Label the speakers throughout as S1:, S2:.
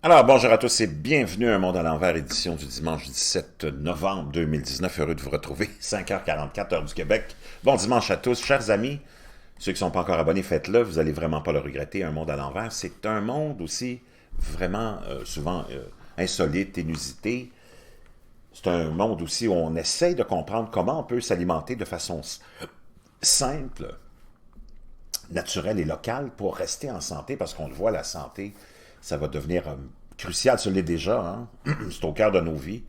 S1: Alors, bonjour à tous et bienvenue à Un monde à l'envers, édition du dimanche 17 novembre 2019. Heureux de vous retrouver, 5h44, heure du Québec. Bon dimanche à tous, chers amis. Ceux qui ne sont pas encore abonnés, faites-le, vous n'allez vraiment pas le regretter. Un monde à l'envers, c'est un monde aussi vraiment souvent insolite, inusité. C'est un monde aussi où on essaye de comprendre comment on peut s'alimenter de façon simple, naturelle et locale pour rester en santé, parce qu'on le voit, la santé, ça va devenir crucial, ça l'est déjà, hein? C'est au cœur de nos vies.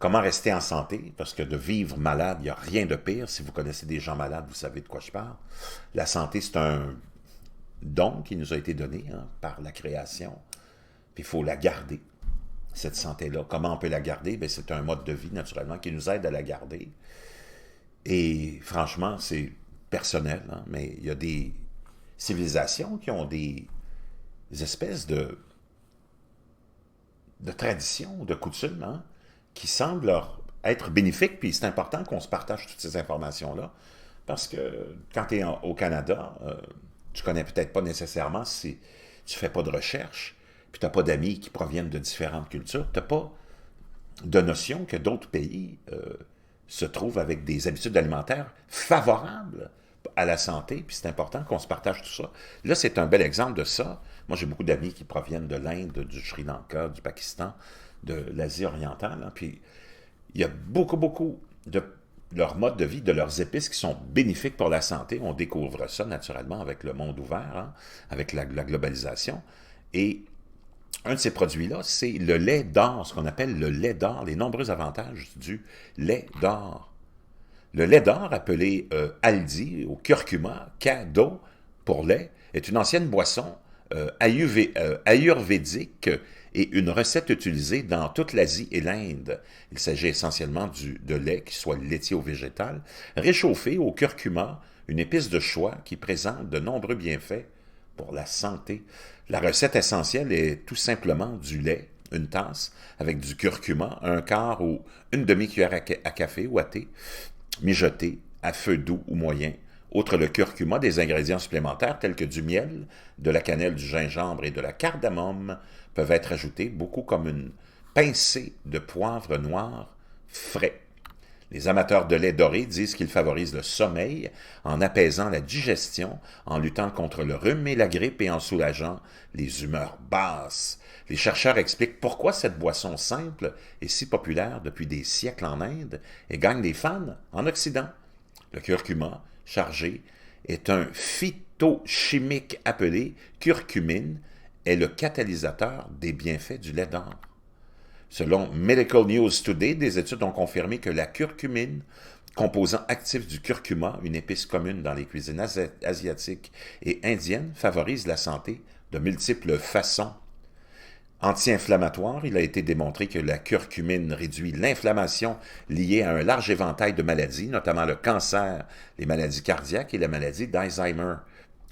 S1: Comment rester en santé? Parce que de vivre malade, il n'y a rien de pire. Si vous connaissez des gens malades, vous savez de quoi je parle. La santé, c'est un don qui nous a été donné par la création. Puis il faut la garder, cette santé-là. Comment on peut la garder? Bien, c'est un mode de vie, naturellement, qui nous aide à la garder. Et franchement, c'est personnel, hein, mais il y a des civilisations qui ont des espèces de traditions, de coutumes, hein, qui semblent leur être bénéfiques, puis c'est important qu'on se partage toutes ces informations-là, parce que quand tu es au Canada, tu connais peut-être pas nécessairement si tu fais pas de recherche, puis tu n'as pas d'amis qui proviennent de différentes cultures, tu n'as pas de notion que d'autres pays se trouvent avec des habitudes alimentaires favorables à la santé, puis c'est important qu'on se partage tout ça. Là, c'est un bel exemple de ça. Moi, j'ai beaucoup d'amis qui proviennent de l'Inde, du Sri Lanka, du Pakistan, de l'Asie orientale, hein, puis il y a beaucoup de leur mode de vie, de leurs épices qui sont bénéfiques pour la santé. On découvre ça naturellement avec le monde ouvert, hein, avec la globalisation. Et un de ces produits-là, c'est le lait d'or, ce qu'on appelle le lait d'or, les nombreux avantages du lait d'or. Le lait d'or, appelé Aldi, au curcuma, Kado pour lait, est une ancienne boisson ayurvédique et une recette utilisée dans toute l'Asie et l'Inde. Il s'agit essentiellement de lait, qui soit laitier ou végétal, réchauffé au curcuma, une épice de choix qui présente de nombreux bienfaits pour la santé. La recette essentielle est tout simplement du lait, une tasse, avec du curcuma, un quart ou une demi-cuillère à café ou à thé, mijoté à feu doux ou moyen. Outre le curcuma, des ingrédients supplémentaires tels que du miel, de la cannelle, du gingembre et de la cardamome peuvent être ajoutés, beaucoup comme une pincée de poivre noir frais. Les amateurs de lait doré disent qu'il favorise le sommeil en apaisant la digestion, en luttant contre le rhume et la grippe et en soulageant les humeurs basses. Les chercheurs expliquent pourquoi cette boisson simple est si populaire depuis des siècles en Inde et gagne des fans en Occident. Le curcuma, chargé, est un phytochimique appelé curcumine, est le catalyseur des bienfaits du lait d'or. Selon Medical News Today, des études ont confirmé que la curcumine, composant actif du curcuma, une épice commune dans les cuisines asiatiques et indiennes, favorise la santé de multiples façons. Anti-inflammatoire, il a été démontré que la curcumine réduit l'inflammation liée à un large éventail de maladies, notamment le cancer, les maladies cardiaques et la maladie d'Alzheimer.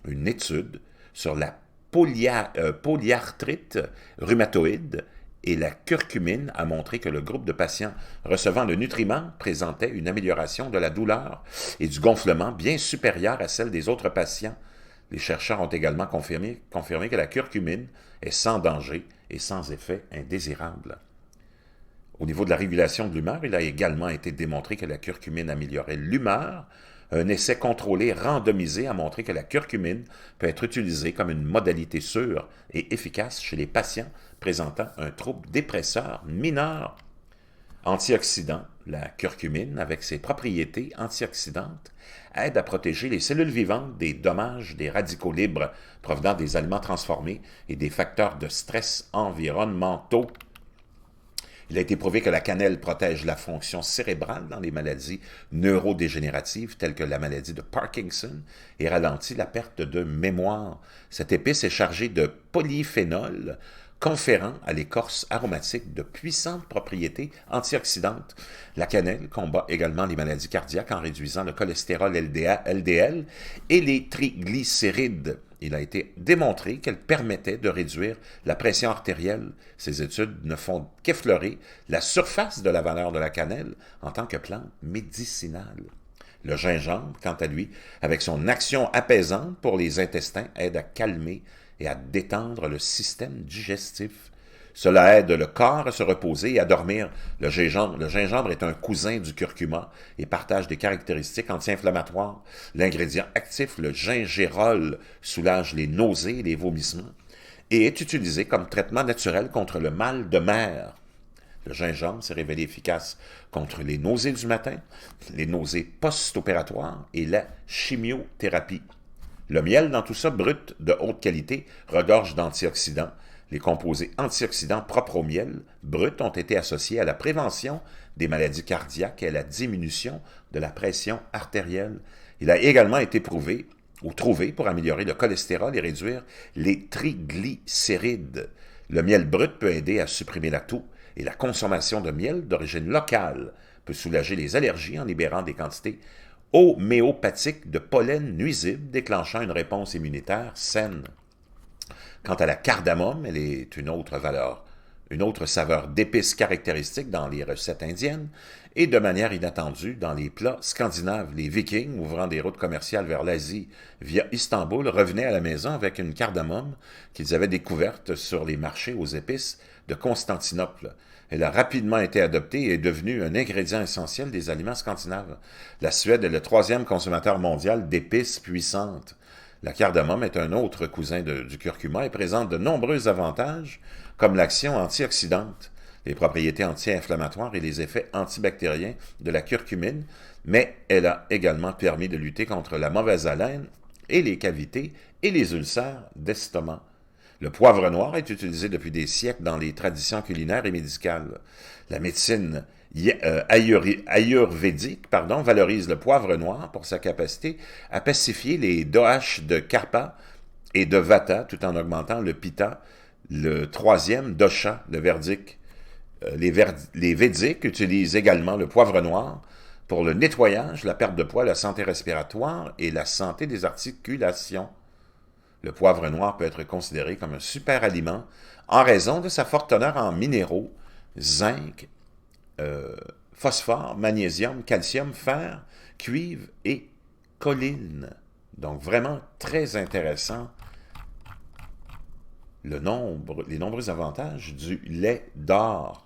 S1: Une étude sur la polyarthrite rhumatoïde et la curcumine a montré que le groupe de patients recevant le nutriment présentait une amélioration de la douleur et du gonflement bien supérieure à celle des autres patients. Les chercheurs ont également confirmé que la curcumine est sans danger et sans effet indésirable. Au niveau de la régulation de l'humeur, il a également été démontré que la curcumine améliorait l'humeur. Un essai contrôlé randomisé a montré que la curcumine peut être utilisée comme une modalité sûre et efficace chez les patients présentant un trouble dépresseur mineur. Antioxydant, la curcumine, avec ses propriétés antioxydantes, aide à protéger les cellules vivantes des dommages des radicaux libres provenant des aliments transformés et des facteurs de stress environnementaux. Il a été prouvé que la cannelle protège la fonction cérébrale dans les maladies neurodégénératives telles que la maladie de Parkinson et ralentit la perte de mémoire. Cette épice est chargée de polyphénol, conférant à l'écorce aromatique de puissantes propriétés antioxydantes. La cannelle combat également les maladies cardiaques en réduisant le cholestérol LDL et les triglycérides. Il a été démontré qu'elle permettait de réduire la pression artérielle. Ces études ne font qu'effleurer la surface de la valeur de la cannelle en tant que plante médicinale. Le gingembre, quant à lui, avec son action apaisante pour les intestins, aide à calmer et à détendre le système digestif. Cela aide le corps à se reposer et à dormir. Le gingembre est un cousin du curcuma et partage des caractéristiques anti-inflammatoires. L'ingrédient actif, le gingérol, soulage les nausées et les vomissements et est utilisé comme traitement naturel contre le mal de mer. Le gingembre s'est révélé efficace contre les nausées du matin, les nausées post-opératoires et la chimiothérapie. Le miel, dans tout ça, brut, de haute qualité, regorge d'antioxydants. Les composés antioxydants propres au miel, brut, ont été associés à la prévention des maladies cardiaques et à la diminution de la pression artérielle. Il a également été prouvé ou trouvé pour améliorer le cholestérol et réduire les triglycérides. Le miel brut peut aider à supprimer la toux et la consommation de miel d'origine locale peut soulager les allergies en libérant des quantités homéopathiques de pollen nuisibles déclenchant une réponse immunitaire saine. Quant à la cardamome, elle est une autre saveur d'épices caractéristique dans les recettes indiennes et de manière inattendue dans les plats scandinaves. Les Vikings, ouvrant des routes commerciales vers l'Asie via Istanbul, revenaient à la maison avec une cardamome qu'ils avaient découverte sur les marchés aux épices de Constantinople. Elle a rapidement été adoptée et est devenue un ingrédient essentiel des aliments scandinaves. La Suède est le 3e consommateur mondial d'épices puissantes. La cardamome est un autre cousin du curcuma et présente de nombreux avantages, comme l'action antioxydante, les propriétés anti-inflammatoires et les effets antibactériens de la curcumine, mais elle a également permis de lutter contre la mauvaise haleine et les cavités et les ulcères d'estomac. Le poivre noir est utilisé depuis des siècles dans les traditions culinaires et médicales. La médecine ayurvédique valorise le poivre noir pour sa capacité à pacifier les doshas de Kapha et de Vata tout en augmentant le Pitta, le 3e dosha, le verdique. Les Védiques utilisent également le poivre noir pour le nettoyage, la perte de poids, la santé respiratoire et la santé des articulations. Le poivre noir peut être considéré comme un super aliment en raison de sa forte teneur en minéraux, zinc, phosphore, magnésium, calcium, fer, cuivre et choline. Donc vraiment très intéressant les nombreux avantages du lait d'or.